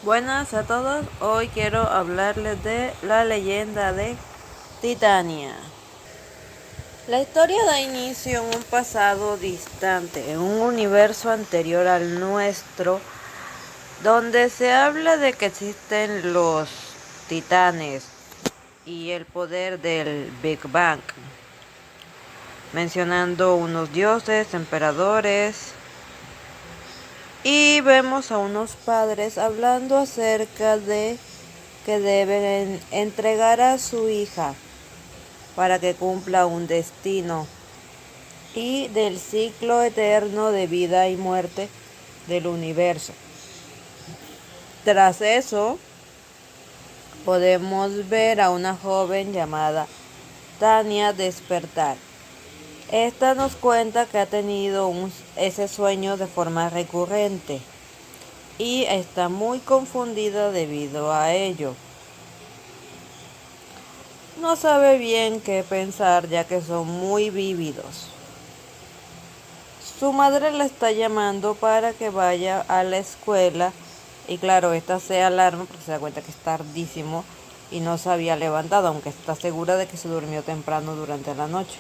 Buenas a todos, hoy quiero hablarles de la leyenda de Titania. La historia da inicio en un pasado distante, en un universo anterior al nuestro, donde se habla de que existen los titanes y el poder del Big Bang, mencionando unos dioses, emperadores, y vemos a unos padres hablando acerca de que deben entregar a su hija para que cumpla un destino y del ciclo eterno de vida y muerte del universo. Tras eso, podemos ver a una joven llamada Tania despertar. Esta nos cuenta que ha tenido ese sueño de forma recurrente y está muy confundida debido a ello. No sabe bien qué pensar ya que son muy vívidos. Su madre la está llamando para que vaya a la escuela y claro, esta se alarma porque se da cuenta que es tardísimo y no se había levantado, aunque está segura de que se durmió temprano durante la noche.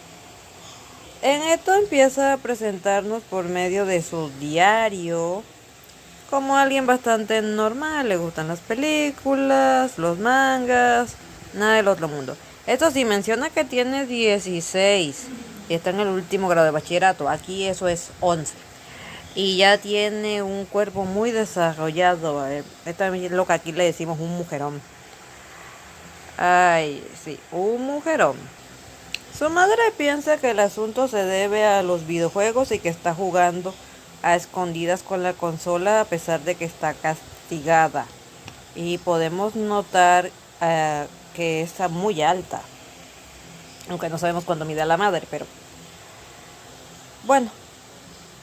En esto empieza a presentarnos por medio de su diario como alguien bastante normal, le gustan las películas, los mangas, nada del otro mundo. Esto sí, menciona que tiene 16 y está en el último grado de bachillerato, aquí eso es 11. Y ya tiene un cuerpo muy desarrollado. Esta es lo que aquí le decimos un mujerón. Ay, sí, un mujerón. Su madre piensa que el asunto se debe a los videojuegos y que está jugando a escondidas con la consola a pesar de que está castigada. Y podemos notar que está muy alta. Aunque no sabemos cuándo mide la madre, pero bueno.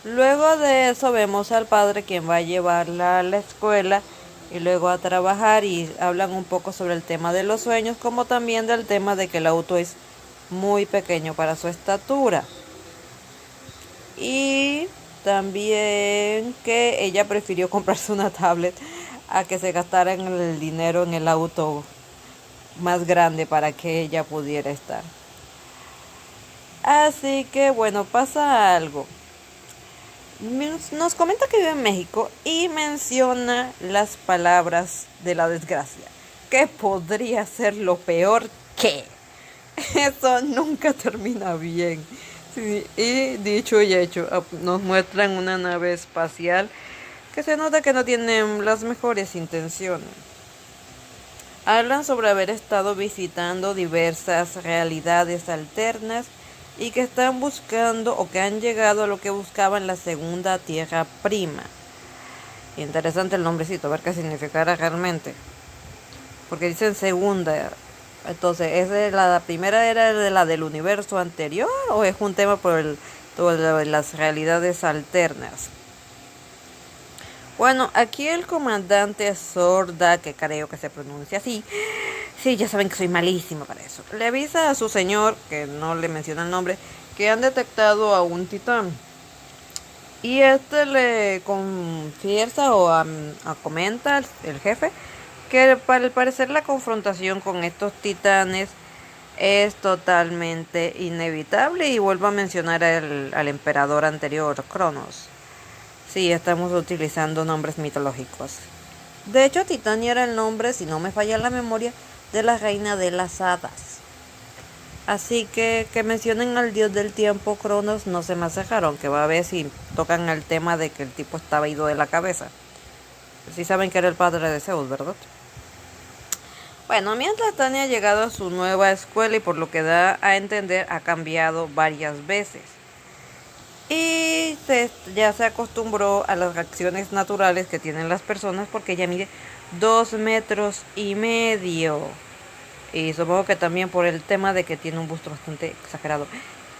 Luego de eso vemos al padre quien va a llevarla a la escuela y luego a trabajar y hablan un poco sobre el tema de los sueños, como también del tema de que el auto es muy pequeño para su estatura. Y también que ella prefirió comprarse una tablet a que se gastara en el dinero en el auto más grande para que ella pudiera estar. Así que bueno, pasa algo. Nos comenta que vive en México y menciona las palabras de la desgracia. ¿Qué podría ser lo peor que? Eso nunca termina bien. Sí, y dicho y hecho, nos muestran una nave espacial que se nota que no tienen las mejores intenciones. Hablan sobre haber estado visitando diversas realidades alternas y que están buscando o que han llegado a lo que buscaban la segunda tierra prima. Interesante el nombrecito, a ver qué significará realmente. Porque dicen segunda. Entonces, ¿es de la primera era de la del universo anterior o es un tema por las realidades alternas? Bueno, aquí el comandante Sorda, que creo que se pronuncia así, sí, ya saben que soy malísima para eso, le avisa a su señor, que no le menciona el nombre, que han detectado a un titán. Y este le confiesa o comenta el jefe que al parecer la confrontación con estos titanes es totalmente inevitable y vuelvo a mencionar al emperador anterior, Cronos. Sí, estamos utilizando nombres mitológicos. De hecho, Titania era el nombre, si no me falla la memoria, de la reina de las hadas. Así que mencionen al dios del tiempo, Cronos, no se me acercaron, que va a ver si tocan el tema de que el tipo estaba ido de la cabeza. Sí saben que era el padre de Zeus, ¿verdad? Bueno, mientras Tania ha llegado a su nueva escuela y por lo que da a entender ha cambiado varias veces. Y ya se acostumbró a las reacciones naturales que tienen las personas porque ella mide 2,5 metros. Y supongo que también por el tema de que tiene un busto bastante exagerado.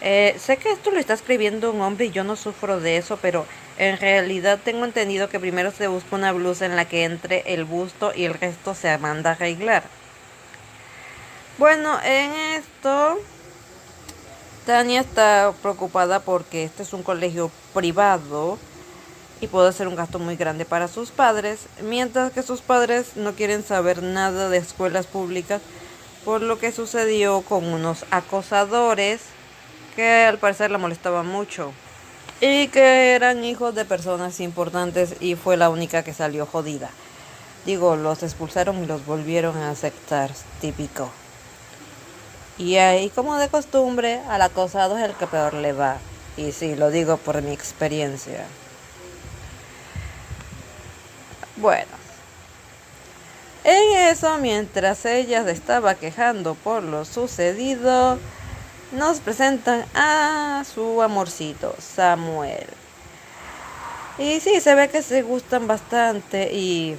Sé que esto lo está escribiendo un hombre y yo no sufro de eso, pero en realidad tengo entendido que primero se busca una blusa en la que entre el busto y el resto se manda a arreglar. Bueno, en esto Tania está preocupada porque este es un colegio privado y puede ser un gasto muy grande para sus padres, mientras que sus padres no quieren saber nada de escuelas públicas por lo que sucedió con unos acosadores que al parecer la molestaban mucho y que eran hijos de personas importantes y fue la única que salió jodida. Digo, los expulsaron y los volvieron a aceptar, típico. Y ahí, como de costumbre, al acosado es el que peor le va. Y sí, lo digo por mi experiencia. Bueno, en eso, mientras ella se estaba quejando por lo sucedido, nos presentan a su amorcito, Samuel. Y sí, se ve que se gustan bastante y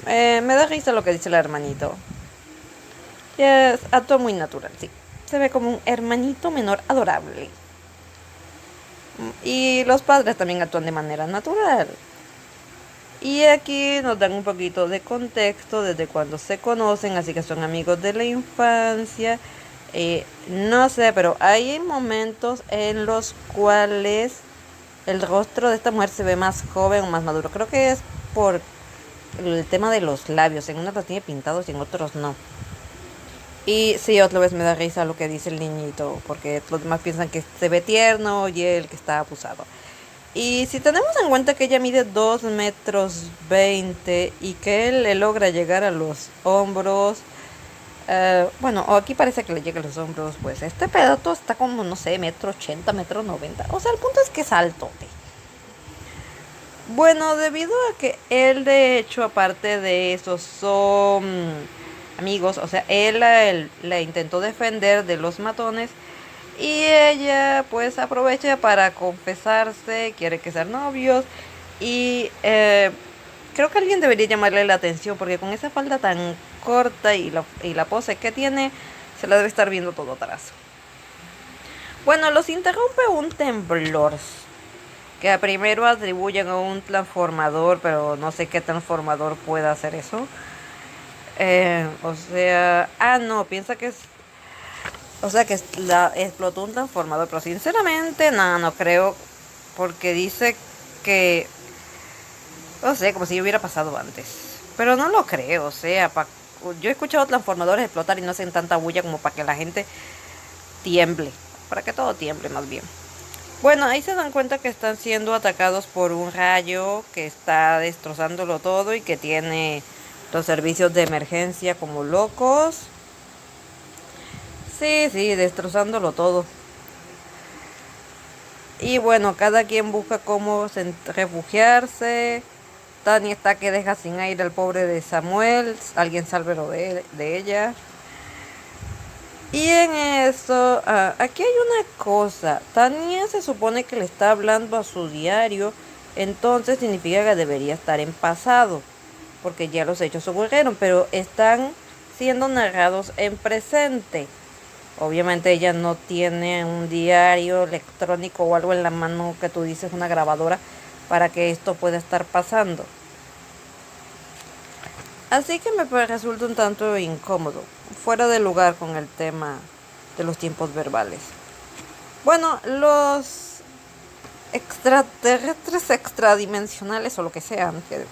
me da risa lo que dice el hermanito. Actúa muy natural, sí. Se ve como un hermanito menor adorable. Y los padres también actúan de manera natural. Y aquí nos dan un poquito de contexto desde cuando se conocen, así que son amigos de la infancia. No sé, pero hay momentos en los cuales el rostro de esta mujer se ve más joven o más maduro. Creo que es por el tema de los labios. En unos los tiene pintados y en otros no. Y sí, otra vez me da risa lo que dice el niñito, porque los demás piensan que se ve tierno y él que está abusado. Y si tenemos en cuenta que ella mide 2,20 m y que él le logra llegar a los hombros, bueno, o aquí parece que le llega a los hombros, pues este pedazo está como, no sé, 1,80 m, 1,90 m. O sea, el punto es que es altote. Bueno, debido a que él, de hecho, aparte de eso, son amigos, o sea, él la intentó defender de los matones y ella pues aprovecha para confesarse, quiere que sean novios y creo que alguien debería llamarle la atención porque con esa falda tan corta y la pose que tiene, se la debe estar viendo todo atrás. Bueno, los interrumpe un temblor que primero atribuyen a un transformador, pero no sé qué transformador pueda hacer eso. O sea, no, piensa que es, o sea, que explotó un transformador, pero sinceramente no creo, porque dice que, no sé, como si hubiera pasado antes, pero no lo creo, o sea, yo he escuchado transformadores explotar y no hacen tanta bulla como para que la gente tiemble, para que todo tiemble más bien. Bueno, ahí se dan cuenta que están siendo atacados por un rayo que está destrozándolo todo y que tiene los servicios de emergencia como locos. Sí, destrozándolo todo. Y bueno, cada quien busca cómo refugiarse. Tania está que deja sin aire al pobre de Samuel. Alguien sálvelo de ella. Y en eso, aquí hay una cosa. Tania se supone que le está hablando a su diario. Entonces significa que debería estar en pasado, porque ya los hechos ocurrieron, pero están siendo narrados en presente. Obviamente ella no tiene un diario electrónico o algo en la mano que tú dices, una grabadora, para que esto pueda estar pasando. Así que me resulta un tanto incómodo, fuera de lugar con el tema de los tiempos verbales. Bueno, los extraterrestres extradimensionales o lo que sean, que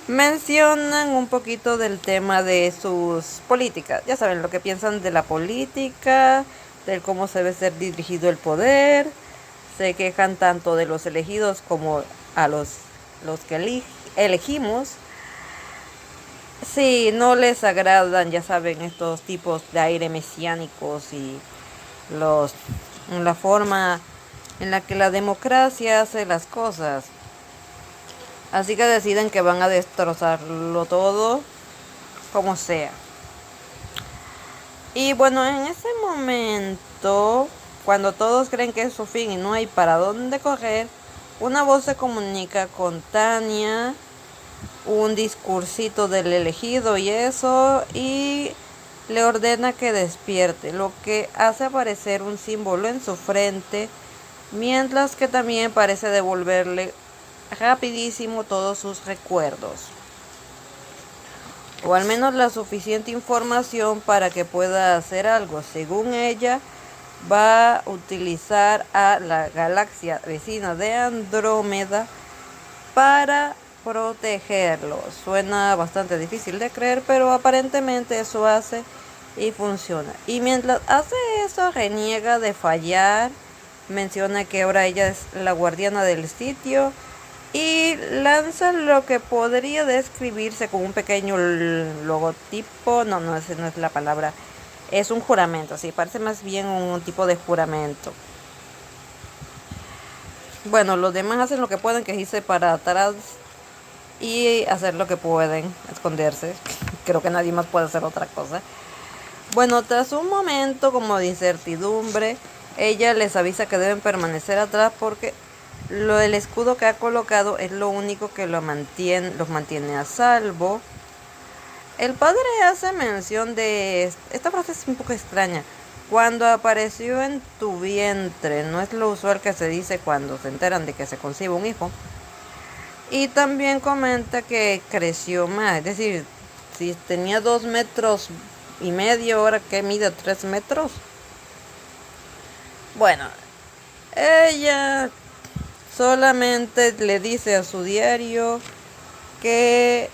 mencionan un poquito del tema de sus políticas. Ya saben lo que piensan de la política, de cómo se debe ser dirigido el poder. Se quejan tanto de los elegidos como a los que elegimos. Sí, no les agradan, ya saben, estos tipos de aire mesiánicos y la forma en la que la democracia hace las cosas. Así que deciden que van a destrozarlo todo, como sea. Y bueno, en ese momento, cuando todos creen que es su fin y no hay para dónde correr, una voz se comunica con Tania, un discursito del elegido y eso, y le ordena que despierte, lo que hace aparecer un símbolo en su frente, mientras que también parece devolverle rapidísimo todos sus recuerdos, o al menos la suficiente información para que pueda hacer algo. Según ella, va a utilizar a la galaxia vecina de Andrómeda para protegerlo. Suena bastante difícil de creer, pero aparentemente eso hace y funciona. Y mientras hace eso, reniega de fallar, menciona que ahora ella es la guardiana del sitio y lanza lo que podría describirse como un pequeño logotipo. No, esa no es la palabra. Es un juramento, sí, parece más bien un tipo de juramento. Bueno, los demás hacen lo que pueden, que es irse para atrás y hacer lo que pueden, esconderse. Creo que nadie más puede hacer otra cosa. Bueno, tras un momento como de incertidumbre, ella les avisa que deben permanecer atrás porque lo del escudo que ha colocado es lo único que los mantiene a salvo. El padre hace mención de... Esta frase es un poco extraña. Cuando apareció en tu vientre, no es lo usual que se dice cuando se enteran de que se concibe un hijo. Y también comenta que creció más, es decir, si tenía 2,5 metros, ahora que mide 3 metros. Bueno, ella solamente le dice a su diario que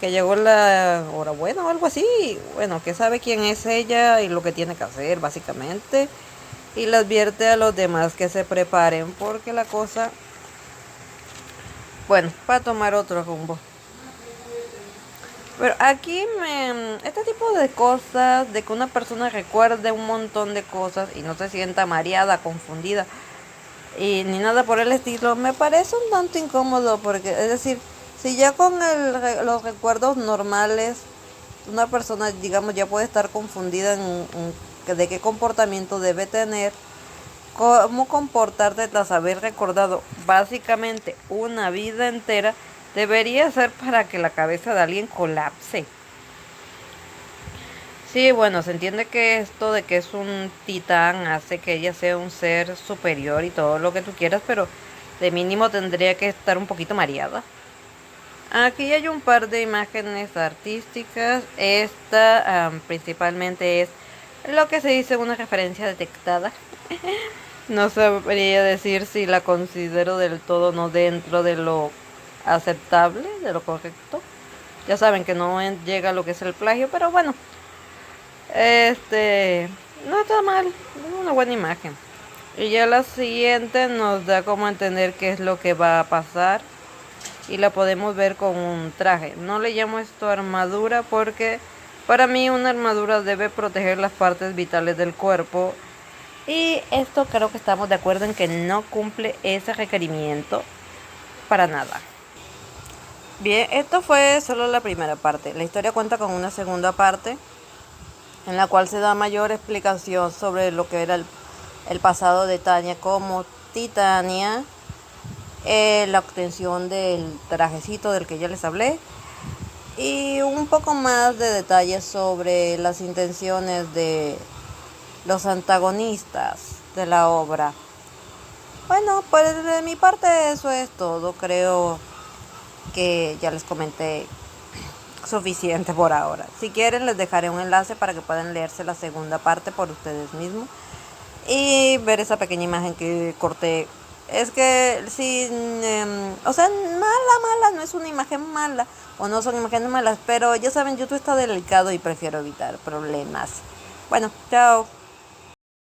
llegó la hora buena o algo así. Bueno, que sabe quién es ella y lo que tiene que hacer, básicamente. Y le advierte a los demás que se preparen porque la cosa, bueno, va a tomar otro rumbo. Pero aquí este tipo de cosas, de que una persona recuerde un montón de cosas y no se sienta mareada, confundida y ni nada por el estilo, me parece un tanto incómodo porque, es decir, si ya con los recuerdos normales una persona, digamos, ya puede estar confundida de qué comportamiento debe tener, cómo comportarte tras haber recordado básicamente una vida entera, debería ser para que la cabeza de alguien colapse. Sí, bueno, se entiende que esto de que es un titán hace que ella sea un ser superior y todo lo que tú quieras, pero de mínimo tendría que estar un poquito mareada. Aquí hay un par de imágenes artísticas. Esta principalmente es lo que se dice una referencia detectada. No sabría decir si la considero del todo no dentro de lo aceptable, de lo correcto. Ya saben que no llega a lo que es el plagio, pero bueno, no está mal, es una buena imagen. Y ya la siguiente nos da como a entender qué es lo que va a pasar y la podemos ver con un traje. No le llamo esto armadura porque para mí una armadura debe proteger las partes vitales del cuerpo. Y esto creo que estamos de acuerdo en que no cumple ese requerimiento para nada. Bien, esto fue solo la primera parte. La historia cuenta con una segunda parte en la cual se da mayor explicación sobre lo que era el pasado de Tanya como Titania, la obtención del trajecito del que ya les hablé y un poco más de detalles sobre las intenciones de los antagonistas de la obra. Bueno, pues de mi parte eso es todo. Creo que ya les comenté suficiente por ahora. Si quieren les dejaré un enlace para que puedan leerse la segunda parte por ustedes mismos y ver esa pequeña imagen que corté. Es que si, o sea, mala, no es una imagen mala o no son imágenes malas, pero ya saben, YouTube está delicado y prefiero evitar problemas. Bueno, chao.